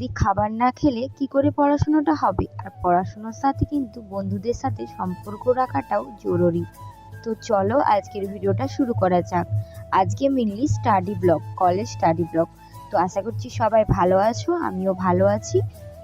প্রতিদিন খাবার না খেলে কি করে পড়াশোনাটা হবে? আর পড়াশোনার সাথে কিন্তু বন্ধুদের সাথে সম্পর্ক রাখাটাও জরুরি। তো চলো আজকের ভিডিওটা শুরু করা যাক। আজকে mainly study blog, college study blog. তো আশা করছি সবাই ভালো আছো, আমিও ভালো আছি।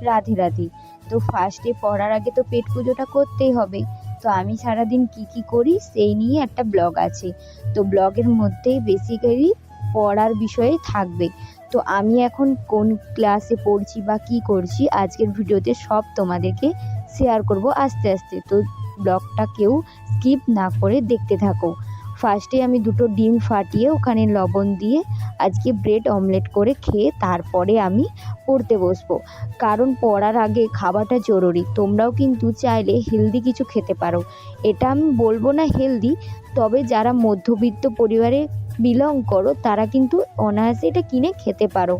রাধে রাধে। তো ফার্স্টে পড়ার আগে তো পেট পুজোটা করতেই হবে। তো আমি সারাদিন কি কি করি সেই নিয়ে একটা ব্লগ আছে। তো ব্লগের মধ্যেই বেসিক্যালি পড়ার বিষয়ে থাকবে। তো আমি এখন কোন ক্লাসে পড়ছি বা কি করছি আজকের ভিডিওতে সব তোমাদেরকে শেয়ার করব আস্তে আস্তে। তো ব্লগটা কেউ স্কিপ না করে দেখতে থাকো। ফার্স্টে আমি দুটো ডিম ফাটিয়ে ওখানে লবণ দিয়ে আজকে ব্রেড অমলেট করে খেয়ে তারপরে আমি পড়তে বসবো। কারণ পড়ার আগে খাওয়াটা জরুরি। তোমরাও কিন্তু চাইলে হেলদি কিছু খেতে পারো। এটা আমি বলবো না হেলদি, তবে যারা মধ্যবিত্ত পরিবারে বিলং করো তারা কিন্তু অনায়াসে এটা কিনে খেতে পারো।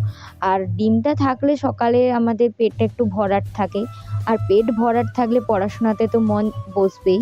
আর ডিমটা থাকলে সকালে আমাদের পেটটা একটু ভরাট থাকে, আর পেট ভরাট থাকলে পড়াশোনাতে তো মন বসবেই।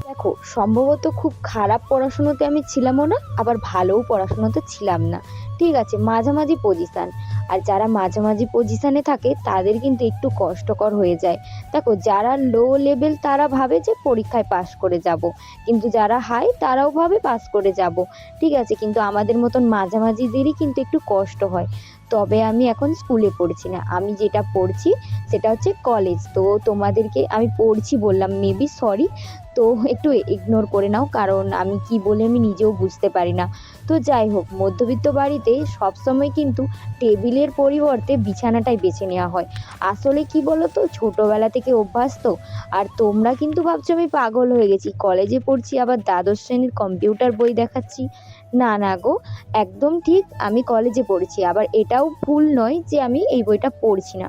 দেখো, সম্ভবত খুব খারাপ পড়াশুনোতে আমি ছিলামও না, আবার ভালোও পড়াশুনোতে ছিলাম না। ঠিক আছে, মাঝামাঝি পজিশান। আর যারা মাঝামাঝি পজিশানে থাকে তাদের কিন্তু একটু কষ্টকর হয়ে যায়। দেখো, যারা লো লেভেল তারা ভাবে যে পরীক্ষায় পাশ করে যাব, কিন্তু যারা হাই তারাও ভাবে পাশ করে যাব। ঠিক আছে, কিন্তু আমাদের মতন মাঝামাঝিদেরই কিন্তু একটু কষ্ট হয়। তবে আমি এখন স্কুলে পড়ছি না, আমি যেটা পড়ছি সেটা হচ্ছে কলেজ। তো তোমাদেরকে আমি পড়ছি বললাম, মেবি সরি, তো একটু ইগনোর করে নাও, কারণ আমি কি বলে আমি নিজেও বুঝতে পারি না। তো যাই হোক, মধ্যবিত্ত বাড়িতে সবসময় কিন্তু টেবিলের পরিবর্তে বিছানাটাই বেছে নেওয়া হয়। আসলে কি বলো তো, ছোটোবেলা থেকে অভ্যাস তো। আর তোমরা কিন্তু ভাবছো আমি পাগল হয়ে গেছি, কলেজে পড়ছি আবার দ্বাদশ শ্রেণীর কম্পিউটার বই দেখাচ্ছি। না না গো, একদম ঠিক, আমি কলেজে পড়ছি। আবার এটাও ভুল নয় যে আমি এই বইটা পড়ছি না।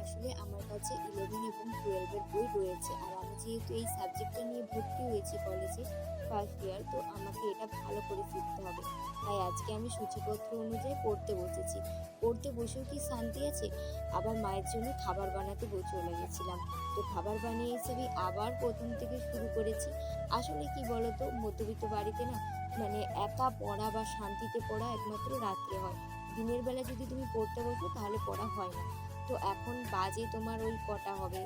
আসলে আমার কাছে 11 এবং 12 এর বই রয়েছে, আর আমি যেহেতু এই সাবজেক্টটা নিয়ে ভর্তি হয়েছি কলেজে ফার্স্ট ইয়ার, তো আমাকে এটা ভালো করে শিখতে হবে। তাই আজকে আমি সূচিপত্র অনুযায়ী পড়তে বসেছি। পড়তে বসেও কি শান্তি আছে? আবার মায়ের জন্য খাবার বানাতে চলে গেছিলাম। তো খাবার বানিয়ে এসে আমি আবার প্রথম থেকে শুরু করেছি। আসলে কি বলতো, মধ্যবিত্ত বাড়িতে না, মানে একা পড়া বা শান্তিতে পড়া একমাত্র রাত্রে হয়। দিনের বেলা যদি তুমি পড়তে বসো তাহলে পড়া হয় না। তো এখন বাজে তোমার ওই কটা হবে,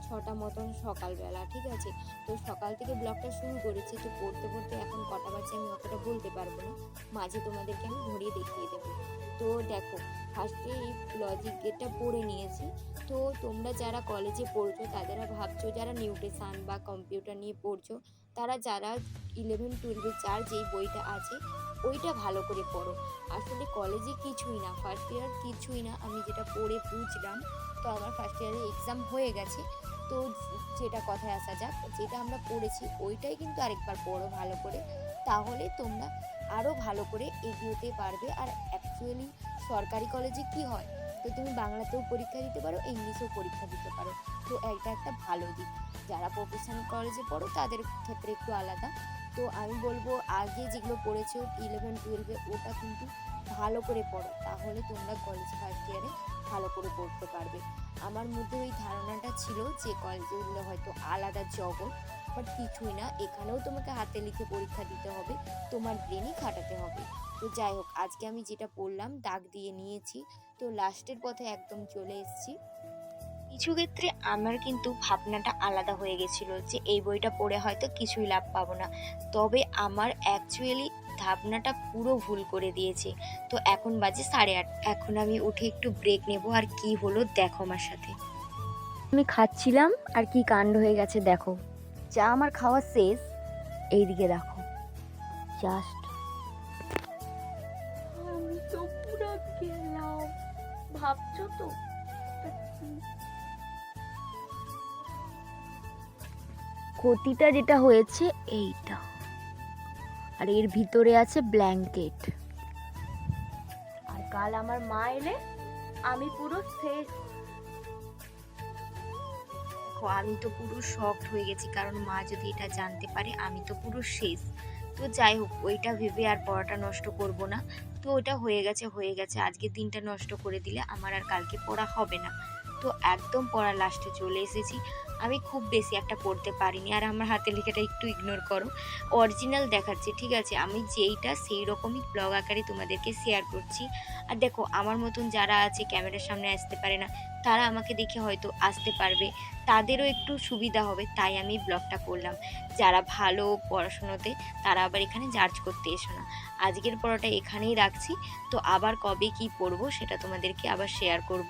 6টা মতন সকালবেলা। ঠিক আছে, তো সকাল থেকে ব্লগটা শুরু করেছি, তো পড়তে পড়তে এখন কটা বাজে আমি অতটা বলতে পারবো না, মাঝে তোমাদেরকে আমি ঘুরিয়ে দেখিয়ে দেবো। তো দেখো, ফার্স্টে এই লজিক গেটটা পড়ে নিয়েছি। তো তোমরা যারা কলেজে পড়ছো তারা ভাবছো, যারা নিউট্রিশন বা কম্পিউটার নিয়ে পড়ছো, তারা যারা 11-12 যার যেই বইটা আছে ওইটা ভালো করে পড়ো। আসলে কলেজে কিছুই না, ফার্স্ট ইয়ার কিছুই না, আমি যেটা পড়ে বুঝলাম। তো আমার ফার্স্ট ইয়ারে এক্সাম হয়ে গেছে। তো যেটা কথায় আসা যাক, যেটা আমরা পড়েছি ওইটাই কিন্তু আরেকবার পড়ো ভালো করে, তাহলে তোমরা আরও ভালো করে এগিয়ে পারবে। আর অ্যাকচুয়ালি সরকারি কলেজে কি হয়, তো তুমি বাংলাতেও পরীক্ষা দিতে পারো, ইংলিশেও পরীক্ষা দিতে পারো। তো এটা একটা ভালো দিক। যারা প্রফেশনাল কলেজে পড়ো তাদের ক্ষেত্রে একটু আলাদা। তো আমি বলবো আগে যেগুলো পড়েছো 11-12 ওটা কিন্তু ভালো করে পড়ো, তাহলে তোমরা কলেজ ফার্স্ট ইয়ারে ভালো করে পড়তে পারবে। আমার মধ্যে ওই ধারণাটা ছিল যে কলেজগুলো হয়তো আলাদা জগৎ, বাট কিছুই না, এখানেও তোমাকে হাতে লিখে পরীক্ষা দিতে হবে, তোমার ব্রেনই খাটাতে হবে। তো যাই হোক, আজকে আমি যেটা পড়লাম দাগ দিয়ে নিয়েছি। তো লাস্টের পথে একদম চলে এসেছি। কিছু ক্ষেত্রে আমার কিন্তু ভাবনাটা আলাদা হয়ে গেছিলো যে এই বইটা পড়ে হয়তো কিছুই লাভ পাবো না, তবে আমার অ্যাকচুয়ালি ভাবনাটা পুরো ভুল করে দিয়েছে। তো এখন বাজে 8:30, এখন আমি উঠে একটু ব্রেক নেব। আর কি হলো দেখো আমার সাথে। আমি খাচ্ছিলাম আর কি কাণ্ড হয়ে গেছে দেখো, চা আমার খাওয়া শেষ, এইদিকে দেখো জাস্ট আমি তো পুরো গেলাম। ভাবছো তো ক্ষতিটা যেটা হয়েছে এইটা, আর এর ভিতরে আছে ব্ল্যাঙ্কেট। আর কাল আমার মা এলে আমি পুরো শেষ। আমি তো পুরো শকড হয়ে গেছি, কারণ মা যদি এটা জানতে পারে আমি তো পুরো শেষ। তো যাই হোক, ওইটা ভেবে আর পড়াটা নষ্ট করব না। তো ওটা হয়ে গেছে হয়ে গেছে, আজকের দিনটা নষ্ট করে দিলে আমার আর কালকে পড়া হবে না। তো একদম পড়ার লাস্টে চলে এসেছি। আমি খুব বেশি একটা পড়তে পারিনি, আর আমার হাতের লেখাটা একটু ইগনোর করো, অরিজিনাল দেখাচ্ছে, ঠিক আছে? আমি যেইটা সেই রকমই ব্লগ আকারে তোমাদেরকে শেয়ার করছি। আর দেখো, আমার মতন যারা আছে ক্যামেরার সামনে আসতে পারে না, তারা আমাকে দেখে হয়তো আসতে পারবে, তাদেরও একটু সুবিধা হবে, তাই আমি ব্লগটা করলাম। যারা ভালো পড়াশুনোতে, তারা আবার এখানে জাজ করতে এসো না। আজকের পড়াটা এখানেই রাখছি, তো আবার কবে কি পড়বো সেটা তোমাদেরকে আবার শেয়ার করব।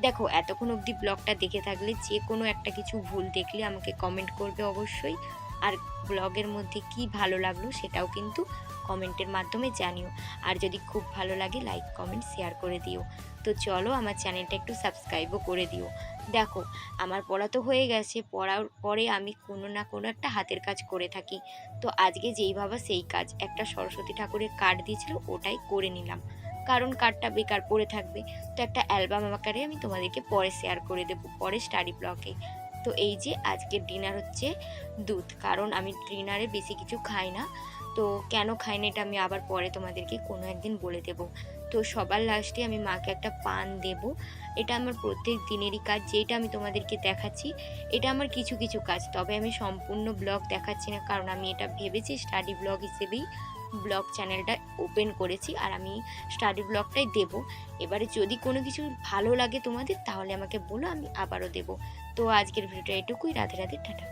দেখো, এতক্ষণ অবধি ব্লগটা দেখে থাকলে যে কোনো একটা কিছু ভুল দেখলে আমাকে কমেন্ট করবে অবশ্যই। আর ব্লগের মধ্যে কি ভালো লাগলো সেটাও কিন্তু কমেন্টের মাধ্যমে জানিও। আর যদি খুব ভালো লাগে লাইক কমেন্ট শেয়ার করে দিও। তো চলো, আমার চ্যানেলটা একটু সাবস্ক্রাইবও করে দিও। দেখো, আমার পড়া তো হয়ে গেছে, পড়ার পরে আমি কোনো না কোনো একটা হাতের কাজ করে থাকি। তো আজকে যেই ভাবা সেই কাজ, একটা সরস্বতী ঠাকুরের কার্ড দিয়েছিল, ওটাই করে নিলাম, কারণ কার্ডটা বেকার পড়ে থাকবে। তো একটা অ্যালবাম আকারে আমি তোমাদেরকে পরে শেয়ার করে দেবো, পরে স্টাডি ব্লকে। তো এই যে আজকের ডিনার হচ্ছে দুধ, কারণ আমি ডিনারে বেশি কিছু খাই না। তো কেন খাই না এটা আমি আবার পরে তোমাদেরকে কোনো একদিন বলে দেব। তো সবার লাস্টে আমি মাকে একটা পান দেব। এটা আমার প্রত্যেক দিনেরই কাজ, যেটা আমি তোমাদেরকে দেখাচ্ছি এটা আমার কিছু কিছু কাজ, তবে আমি সম্পূর্ণ ব্লগ দেখাচ্ছি না, কারণ আমি এটা ভেবেছি স্টাডি ব্লগ হিসেবেই ব্লগ চ্যানেলটা ওপেন করেছি, আর আমি স্টাডি ব্লগটাই দেব। এবারে যদি কোনো কিছু ভালো লাগে তোমাদের, তাহলে আমাকে বলো, আমি আবারও দেব। তো আজকের ভিডিওটা এটুকুই। রাধে রাধে, টাটা।